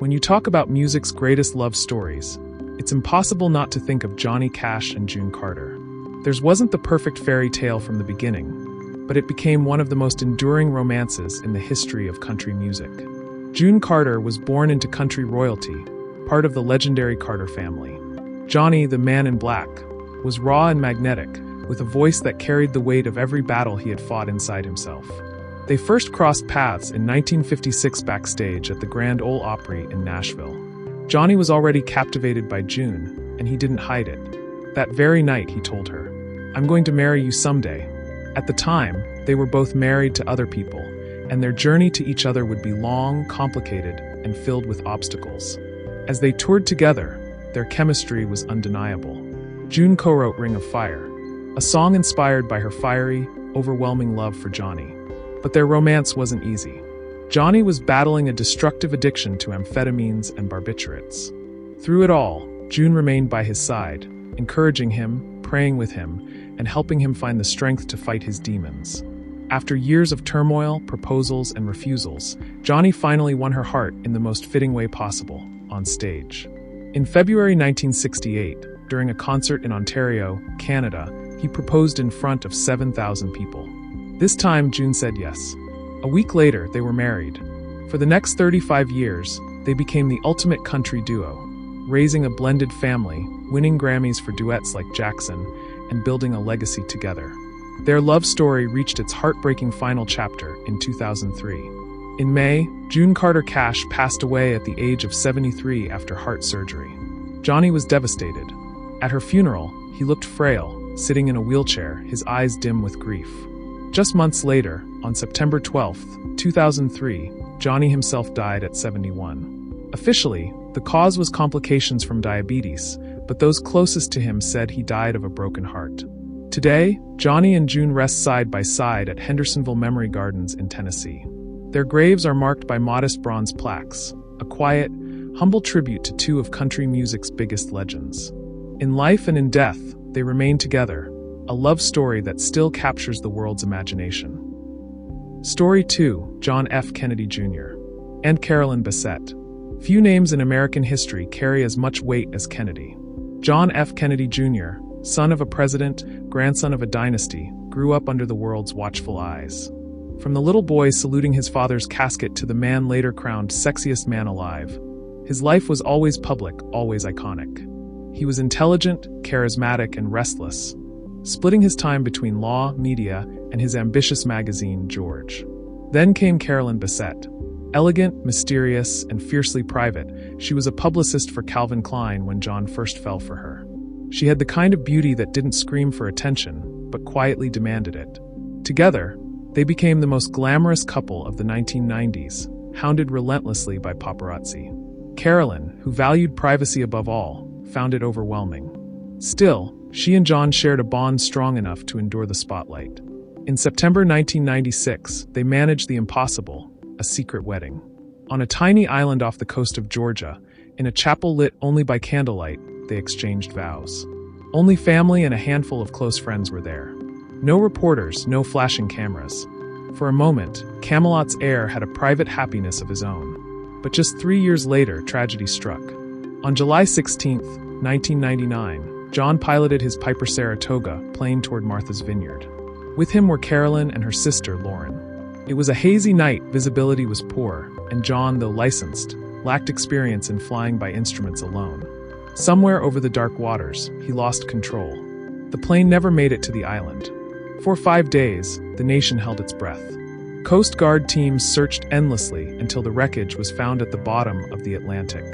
When you talk about music's greatest love stories, it's impossible not to think of Johnny Cash and June Carter. Theirs wasn't the perfect fairy tale from the beginning, but it became one of the most enduring romances in the history of country music. June Carter was born into country royalty, part of the legendary Carter family. Johnny, the man in black, was raw and magnetic, with a voice that carried the weight of every battle he had fought inside himself. They first crossed paths in 1956 backstage at the Grand Ole Opry in Nashville. Johnny was already captivated by June, and he didn't hide it. That very night, he told her, "I'm going to marry you someday." At the time, they were both married to other people, and their journey to each other would be long, complicated, and filled with obstacles. As they toured together, their chemistry was undeniable. June co-wrote Ring of Fire, a song inspired by her fiery, overwhelming love for Johnny. But their romance wasn't easy. Johnny was battling a destructive addiction to amphetamines and barbiturates. Through it all, June remained by his side, encouraging him, praying with him, and helping him find the strength to fight his demons. After years of turmoil, proposals, and refusals, Johnny finally won her heart in the most fitting way possible, on stage. In February 1968, during a concert in Ontario, Canada, he proposed in front of 7,000 people. This time, June said yes. A week later, they were married. For the next 35 years, they became the ultimate country duo, raising a blended family, winning Grammys for duets like Jackson, and building a legacy together. Their love story reached its heartbreaking final chapter in 2003. In May, June Carter Cash passed away at the age of 73 after heart surgery. Johnny was devastated. At her funeral, he looked frail, sitting in a wheelchair, his eyes dim with grief. Just months later, on September 12, 2003, Johnny himself died at 71. Officially, the cause was complications from diabetes, but those closest to him said he died of a broken heart. Today, Johnny and June rest side by side at Hendersonville Memory Gardens in Tennessee. Their graves are marked by modest bronze plaques, a quiet, humble tribute to two of country music's biggest legends. In life and in death, they remain together, a love story that still captures the world's imagination. Story 2, John F. Kennedy Jr. and Carolyn Bessette. Few names in American history carry as much weight as Kennedy. John F. Kennedy Jr., son of a president, grandson of a dynasty, grew up under the world's watchful eyes. From the little boy saluting his father's casket to the man later crowned sexiest man alive, his life was always public, always iconic. He was intelligent, charismatic, and restless, splitting his time between law, media, and his ambitious magazine, George. Then came Carolyn Bessette. Elegant, mysterious, and fiercely private, she was a publicist for Calvin Klein when John first fell for her. She had the kind of beauty that didn't scream for attention, but quietly demanded it. Together, they became the most glamorous couple of the 1990s, hounded relentlessly by paparazzi. Carolyn, who valued privacy above all, found it overwhelming. Still, she and John shared a bond strong enough to endure the spotlight. In September 1996, they managed the impossible, a secret wedding. On a tiny island off the coast of Georgia, in a chapel lit only by candlelight, they exchanged vows. Only family and a handful of close friends were there. No reporters, no flashing cameras. For a moment, Camelot's heir had a private happiness of his own. But just 3 years later, tragedy struck. On July 16, 1999, John piloted his Piper Saratoga plane toward Martha's Vineyard. With him were Carolyn and her sister, Lauren. It was a hazy night, visibility was poor, and John, though licensed, lacked experience in flying by instruments alone. Somewhere over the dark waters, he lost control. The plane never made it to the island. For 5 days, the nation held its breath. Coast Guard teams searched endlessly until the wreckage was found at the bottom of the Atlantic.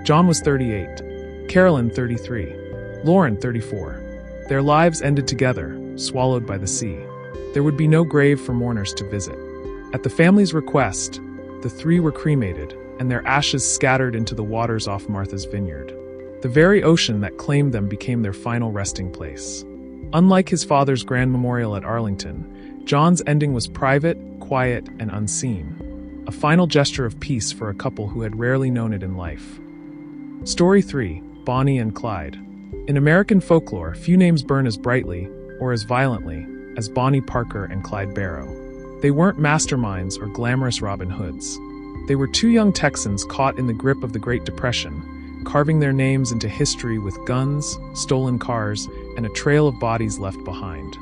John was 38, Carolyn 33, Lauren 34. Their lives ended together, swallowed by the sea. There would be no grave for mourners to visit. At the family's request, the three were cremated, and their ashes scattered into the waters off Martha's Vineyard. The very ocean that claimed them became their final resting place. Unlike his father's grand memorial at Arlington, John's ending was private, quiet, and unseen. A final gesture of peace for a couple who had rarely known it in life. Story 3, Bonnie and Clyde. In American folklore, few names burn as brightly, or as violently, as Bonnie Parker and Clyde Barrow. They weren't masterminds or glamorous Robin Hoods. They were two young Texans caught in the grip of the Great Depression, carving their names into history with guns, stolen cars, and a trail of bodies left behind.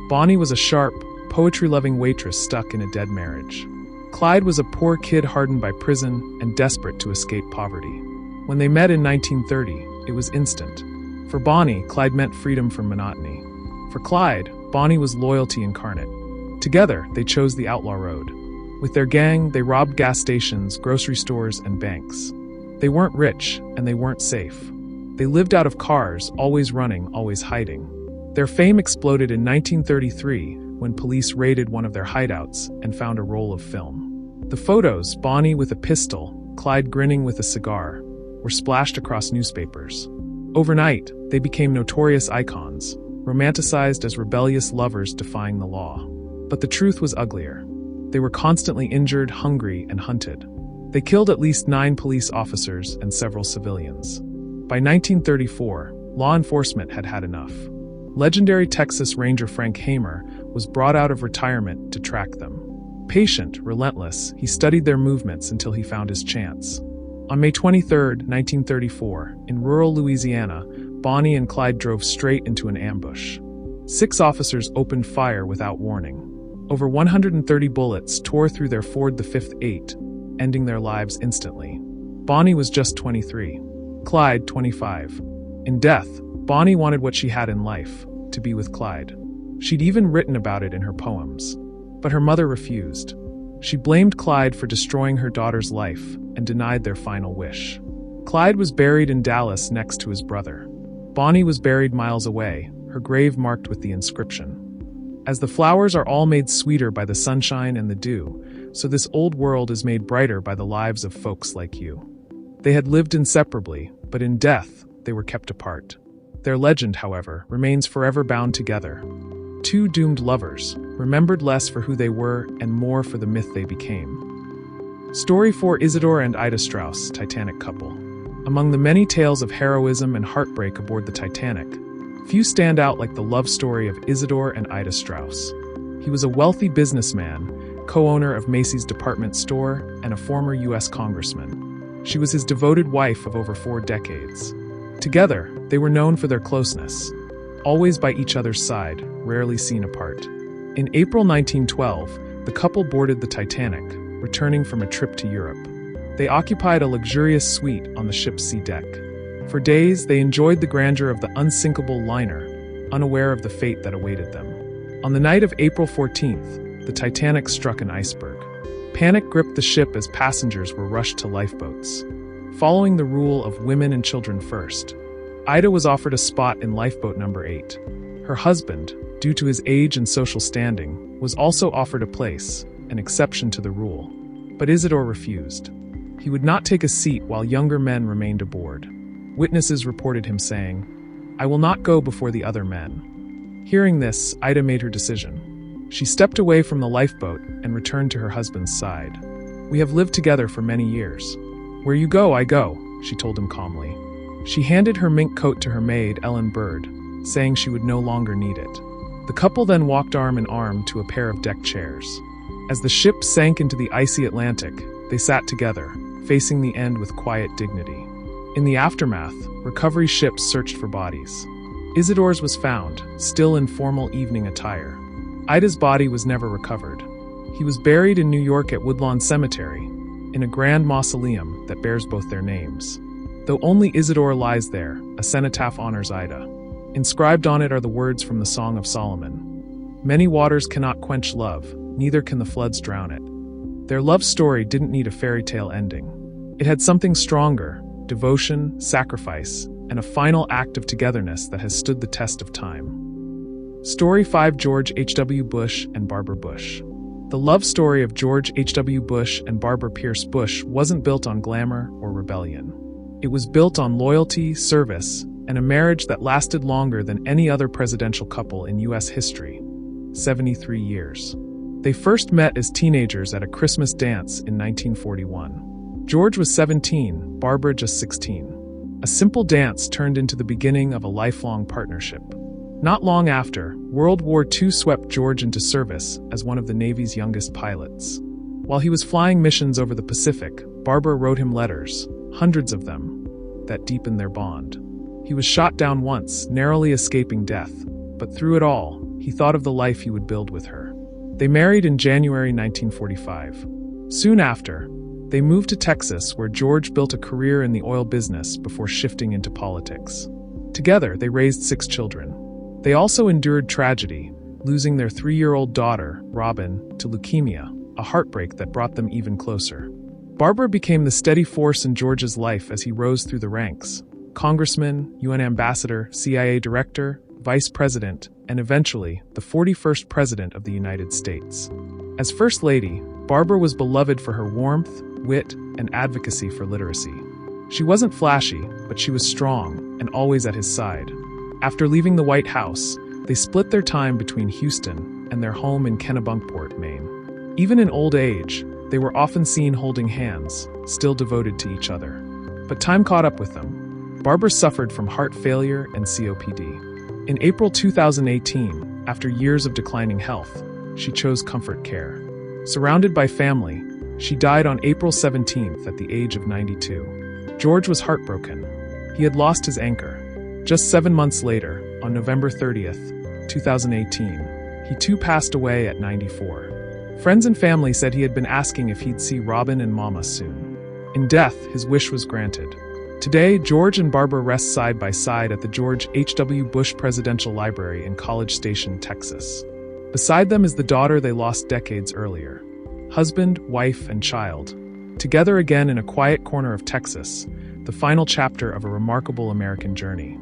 Bonnie was a sharp, poetry-loving waitress stuck in a dead marriage. Clyde was a poor kid hardened by prison and desperate to escape poverty. When they met in 1930, it was instant. For Bonnie, Clyde meant freedom from monotony. For Clyde, Bonnie was loyalty incarnate. Together, they chose the outlaw road. With their gang, they robbed gas stations, grocery stores, and banks. They weren't rich, and they weren't safe. They lived out of cars, always running, always hiding. Their fame exploded in 1933 when police raided one of their hideouts and found a roll of film. The photos, Bonnie with a pistol, Clyde grinning with a cigar, were splashed across newspapers. Overnight, they became notorious icons, romanticized as rebellious lovers defying the law. But the truth was uglier. They were constantly injured, hungry, and hunted. They killed at least 9 police officers and several civilians. By 1934, law enforcement had had enough. Legendary Texas Ranger Frank Hamer was brought out of retirement to track them. Patient, relentless, he studied their movements until he found his chance. On May 23, 1934, in rural Louisiana, Bonnie and Clyde drove straight into an ambush. 6 officers opened fire without warning. Over 130 bullets tore through their Ford the 5th 8, ending their lives instantly. Bonnie was just 23. Clyde, 25. In death, Bonnie wanted what she had in life, to be with Clyde. She'd even written about it in her poems. But her mother refused. She blamed Clyde for destroying her daughter's life and denied their final wish. Clyde was buried in Dallas next to his brother. Bonnie was buried miles away, her grave marked with the inscription, "As the flowers are all made sweeter by the sunshine and the dew, so this old world is made brighter by the lives of folks like you." They had lived inseparably, but in death, they were kept apart. Their legend, however, remains forever bound together. Two doomed lovers, remembered less for who they were and more for the myth they became. Story 4: Isidore and Ida Strauss, Titanic couple. Among the many tales of heroism and heartbreak aboard the Titanic, few stand out like the love story of Isidore and Ida Strauss. He was a wealthy businessman, co-owner of Macy's department store, and a former U.S. congressman. She was his devoted wife of over 4 decades. Together, they were known for their closeness, always by each other's side, rarely seen apart. In April 1912, the couple boarded the Titanic, returning from a trip to Europe. They occupied a luxurious suite on the ship's sea deck. For days, they enjoyed the grandeur of the unsinkable liner, unaware of the fate that awaited them. On the night of April 14th, the Titanic struck an iceberg. Panic gripped the ship as passengers were rushed to lifeboats. Following the rule of women and children first, Ida was offered a spot in lifeboat number 8. Her husband, due to his age and social standing, was also offered a place, an exception to the rule. But Isidore refused. He would not take a seat while younger men remained aboard. Witnesses reported him saying, "I will not go before the other men." Hearing this, Ida made her decision. She stepped away from the lifeboat and returned to her husband's side. "We have lived together for many years. Where you go, I go," she told him calmly. She handed her mink coat to her maid, Ellen Bird, saying she would no longer need it. The couple then walked arm in arm to a pair of deck chairs. As the ship sank into the icy Atlantic, they sat together, facing the end with quiet dignity. In the aftermath, recovery ships searched for bodies. Isidore's was found, still in formal evening attire. Ida's body was never recovered. He was buried in New York at Woodlawn Cemetery, in a grand mausoleum that bears both their names. Though only Isidore lies there, a cenotaph honors Ida. Inscribed on it are the words from the Song of Solomon. "Many waters cannot quench love, neither can the floods drown it." Their love story didn't need a fairy tale ending. It had something stronger: devotion, sacrifice, and a final act of togetherness that has stood the test of time. Story 5: George H.W. Bush and Barbara Bush. The love story of George H.W. Bush and Barbara Pierce Bush wasn't built on glamour or rebellion. It was built on loyalty, service, and a marriage that lasted longer than any other presidential couple in U.S. history, 73 years. They first met as teenagers at a Christmas dance in 1941. George was 17, Barbara just 16. A simple dance turned into the beginning of a lifelong partnership. Not long after, World War II swept George into service as one of the Navy's youngest pilots. While he was flying missions over the Pacific, Barbara wrote him letters, hundreds of them, that deepened their bond. He was shot down once, narrowly escaping death, but through it all, he thought of the life he would build with her. They married in January 1945. Soon after, they moved to Texas, where George built a career in the oil business before shifting into politics. Together, they raised 6 children. They also endured tragedy, losing their 3-year-old daughter, Robin, to leukemia, a heartbreak that brought them even closer. Barbara became the steady force in George's life as he rose through the ranks: congressman, UN ambassador, CIA director, vice president, and eventually, the 41st president of the United States. As First Lady, Barbara was beloved for her warmth, wit, and advocacy for literacy. She wasn't flashy, but she was strong and always at his side. After leaving the White House, they split their time between Houston and their home in Kennebunkport, Maine. Even in old age, they were often seen holding hands, still devoted to each other. But time caught up with them. Barbara suffered from heart failure and COPD. In April 2018, after years of declining health, she chose comfort care. Surrounded by family, she died on April 17th at the age of 92. George was heartbroken. He had lost his anchor. Just 7 months later, on November 30th, 2018, he too passed away at 94. Friends and family said he had been asking if he'd see Robin and Mama soon. In death, his wish was granted. Today, George and Barbara rest side by side at the George H.W. Bush Presidential Library in College Station, Texas. Beside them is the daughter they lost decades earlier. Husband, wife, and child. Together again in a quiet corner of Texas, the final chapter of a remarkable American journey.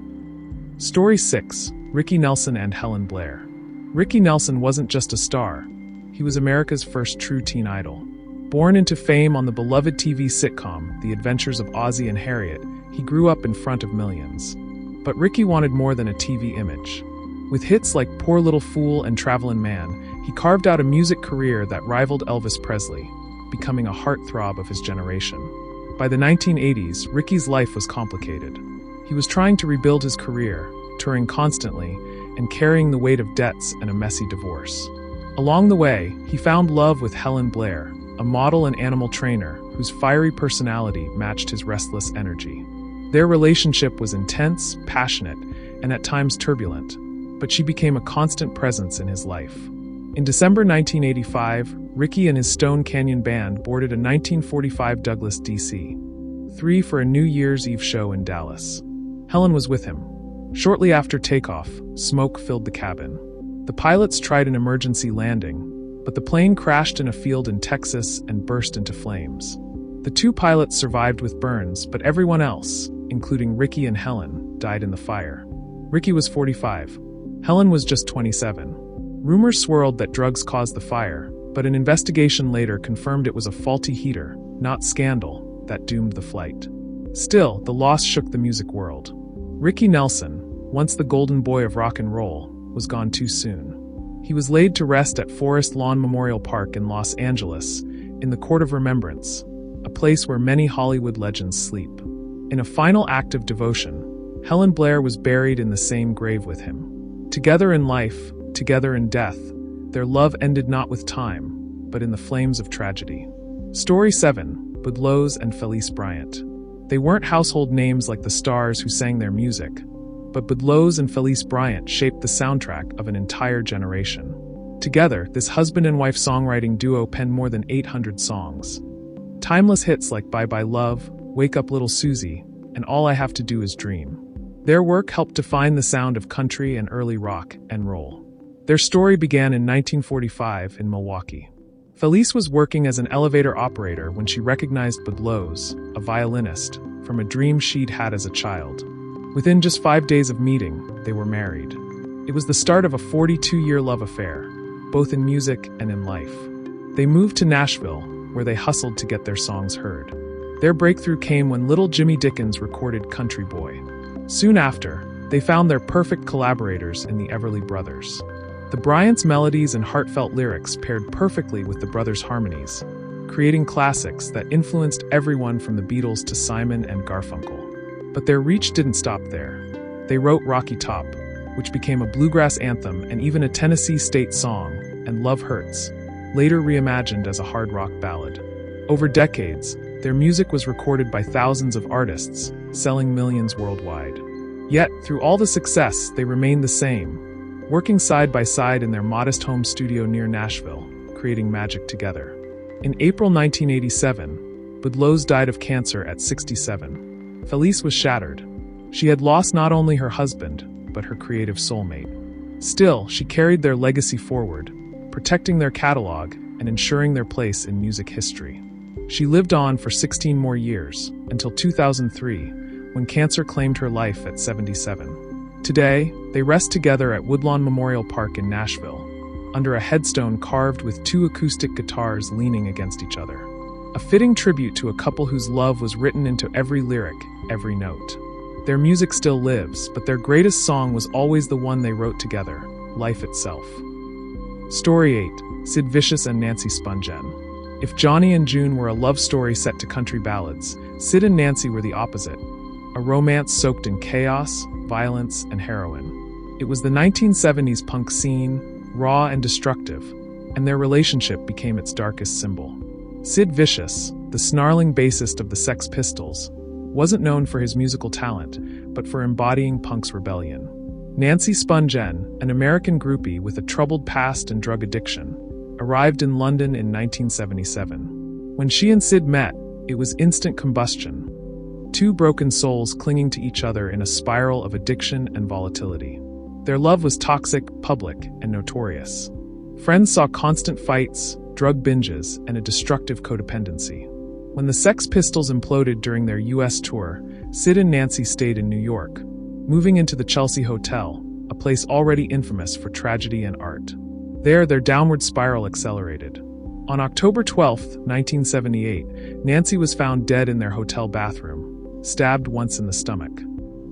Story 6. Ricky Nelson and Helen Blair. Ricky Nelson wasn't just a star. He was America's first true teen idol. Born into fame on the beloved TV sitcom The Adventures of Ozzie and Harriet, he grew up in front of millions. But Ricky wanted more than a TV image. With hits like Poor Little Fool and Travelin' Man, he carved out a music career that rivaled Elvis Presley, becoming a heartthrob of his generation. By the 1980s, Ricky's life was complicated. He was trying to rebuild his career, touring constantly, and carrying the weight of debts and a messy divorce. Along the way, he found love with Helen Blair, a model and animal trainer whose fiery personality matched his restless energy. Their relationship was intense, passionate, and at times turbulent, but she became a constant presence in his life. In December 1985, Ricky and his Stone Canyon Band boarded a 1945 Douglas DC-3 for a New Year's Eve show in Dallas. Helen was with him. Shortly after takeoff, smoke filled the cabin. The pilots tried an emergency landing, but the plane crashed in a field in Texas and burst into flames. The 2 pilots survived with burns, but everyone else, including Ricky and Helen, died in the fire. Ricky was 45. Helen was just 27. Rumors swirled that drugs caused the fire, but an investigation later confirmed it was a faulty heater, not scandal, that doomed the flight. Still, the loss shook the music world. Ricky Nelson, once the golden boy of rock and roll, was gone too soon. He was laid to rest at Forest Lawn Memorial Park in Los Angeles, in the Court of Remembrance, a place where many Hollywood legends sleep. In a final act of devotion, Helen Blair was buried in the same grave with him. Together in life, together in death, their love ended not with time, but in the flames of tragedy. Story 7. Bud Lowe's and Felice Bryant. They weren't household names like the stars who sang their music, but Bud Lowe's and Felice Bryant shaped the soundtrack of an entire generation. Together, this husband and wife songwriting duo penned more than 800 songs. Timeless hits like Bye Bye Love, Wake Up Little Susie, and All I Have to Do Is Dream. Their work helped define the sound of country and early rock and roll. Their story began in 1945 in Milwaukee. Felice was working as an elevator operator when she recognized Bud Lowe's, a violinist, from a dream she'd had as a child. Within just 5 days of meeting, they were married. It was the start of a 42-year love affair, both in music and in life. They moved to Nashville, where they hustled to get their songs heard. Their breakthrough came when little Jimmy Dickens recorded Country Boy. Soon after, they found their perfect collaborators in the Everly Brothers. The Bryants' melodies and heartfelt lyrics paired perfectly with the brothers' harmonies, creating classics that influenced everyone from the Beatles to Simon and Garfunkel. But their reach didn't stop there. They wrote Rocky Top, which became a bluegrass anthem and even a Tennessee state song, and Love Hurts, later reimagined as a hard rock ballad. Over decades, their music was recorded by thousands of artists, selling millions worldwide. Yet, through all the success, they remained the same, working side by side in their modest home studio near Nashville, creating magic together. In April 1987, Budlows died of cancer at 67. Felice was shattered. She had lost not only her husband, but her creative soulmate. Still, she carried their legacy forward, protecting their catalog and ensuring their place in music history. She lived on for 16 more years, until 2003, when cancer claimed her life at 77. Today, they rest together at Woodlawn Memorial Park in Nashville, under a headstone carved with two acoustic guitars leaning against each other. A fitting tribute to a couple whose love was written into every lyric, every note. Their music still lives, but their greatest song was always the one they wrote together, life itself. Story 8. Sid Vicious and Nancy Spungen. If Johnny and June were a love story set to country ballads, Sid and Nancy were the opposite. A romance soaked in chaos, violence, and heroin. It was the 1970s punk scene, raw and destructive, and their relationship became its darkest symbol. Sid Vicious, the snarling bassist of the Sex Pistols, wasn't known for his musical talent, but for embodying punk's rebellion. Nancy Spungen, an American groupie with a troubled past and drug addiction, arrived in London in 1977. When she and Sid met, it was instant combustion. Two broken souls clinging to each other in a spiral of addiction and volatility. Their love was toxic, public, and notorious. Friends saw constant fights, drug binges, and a destructive codependency. When the Sex Pistols imploded during their U.S. tour, Sid and Nancy stayed in New York, moving into the Chelsea Hotel, a place already infamous for tragedy and art. There, their downward spiral accelerated. On October 12, 1978, Nancy was found dead in their hotel bathroom, stabbed once in the stomach.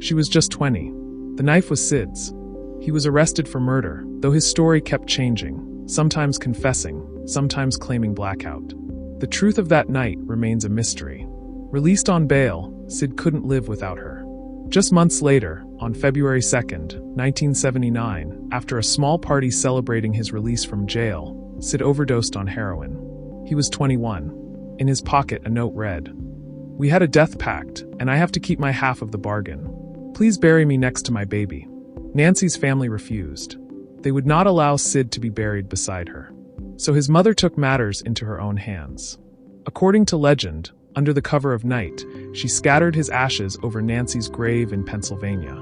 She was just 20. The knife was Sid's. He was arrested for murder, though his story kept changing, sometimes confessing, sometimes claiming blackout. The truth of that night remains a mystery. Released on bail, Sid couldn't live without her. Just months later, on February 2, 1979, after a small party celebrating his release from jail, Sid overdosed on heroin. He was 21. In his pocket, a note read, "We had a death pact, and I have to keep my half of the bargain. Please bury me next to my baby." Nancy's family refused. They would not allow Sid to be buried beside her. So his mother took matters into her own hands. According to legend, under the cover of night, she scattered his ashes over Nancy's grave in Pennsylvania.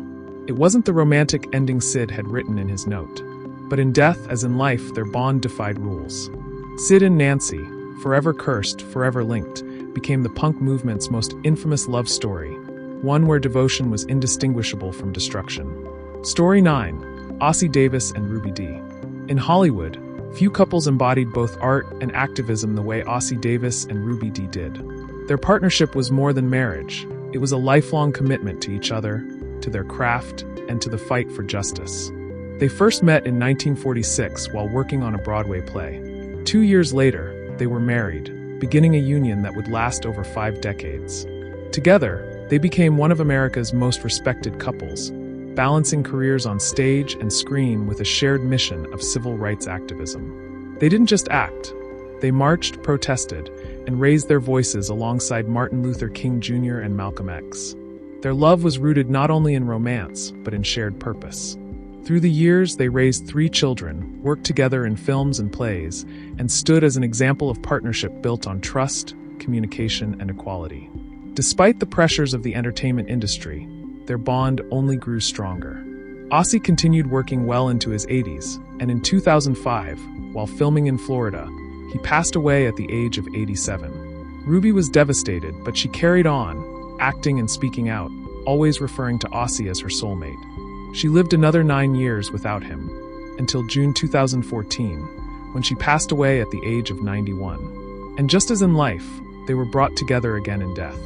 It wasn't the romantic ending Sid had written in his note. But in death, as in life, their bond defied rules. Sid and Nancy, forever cursed, forever linked, became the punk movement's most infamous love story, one where devotion was indistinguishable from destruction. Story 9. Ossie Davis and Ruby Dee. In Hollywood, few couples embodied both art and activism the way Ossie Davis and Ruby Dee did. Their partnership was more than marriage. It was a lifelong commitment to each other, to their craft, and to the fight for justice. They first met in 1946 while working on a Broadway play. 2 years later, they were married, beginning a union that would last over 5 decades. Together, they became one of America's most respected couples, balancing careers on stage and screen with a shared mission of civil rights activism. They didn't just act. They marched, protested, and raised their voices alongside Martin Luther King Jr. and Malcolm X. Their love was rooted not only in romance, but in shared purpose. Through the years, they raised 3 children, worked together in films and plays, and stood as an example of partnership built on trust, communication, and equality. Despite the pressures of the entertainment industry, their bond only grew stronger. Ossie continued working well into his 80s, and in 2005, while filming in Florida, he passed away at the age of 87. Ruby was devastated, but she carried on, acting and speaking out, always referring to Ossie as her soulmate. She lived another 9 years without him, until June 2014, when she passed away at the age of 91. And just as in life, they were brought together again in death.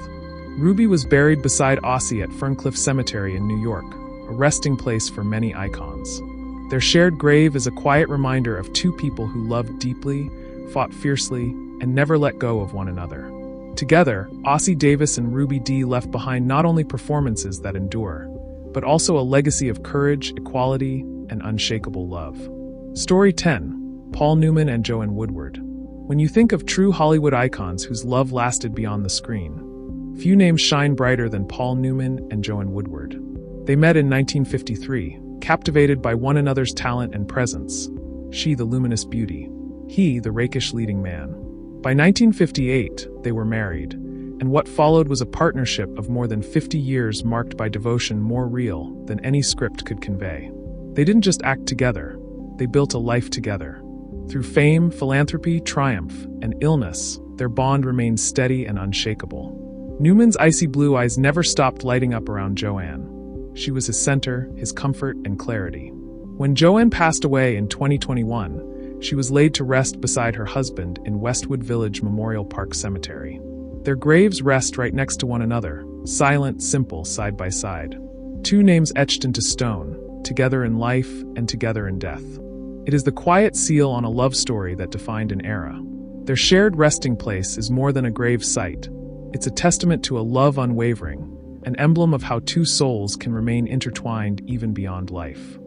Ruby was buried beside Ossie at Ferncliff Cemetery in New York, a resting place for many icons. Their shared grave is a quiet reminder of 2 people who loved deeply, fought fiercely, and never let go of one another. Together, Ossie Davis and Ruby Dee left behind not only performances that endure, but also a legacy of courage, equality, and unshakable love. Story 10. Paul Newman and Joanne Woodward. When you think of true Hollywood icons whose love lasted beyond the screen, few names shine brighter than Paul Newman and Joanne Woodward. They met in 1953, captivated by one another's talent and presence. She, the luminous beauty. He, the rakish leading man. By 1958, they were married, and what followed was a partnership of more than 50 years marked by devotion more real than any script could convey. They didn't just act together, they built a life together. Through fame, philanthropy, triumph, and illness, their bond remained steady and unshakable. Newman's icy blue eyes never stopped lighting up around Joanne. She was his center, his comfort, and clarity. When Joanne passed away in 2021, she was laid to rest beside her husband in Westwood Village Memorial Park Cemetery. Their graves rest right next to one another, silent, simple, side by side. Two names etched into stone, together in life and together in death. It is the quiet seal on a love story that defined an era. Their shared resting place is more than a grave site. It's a testament to a love unwavering, an emblem of how two souls can remain intertwined even beyond life.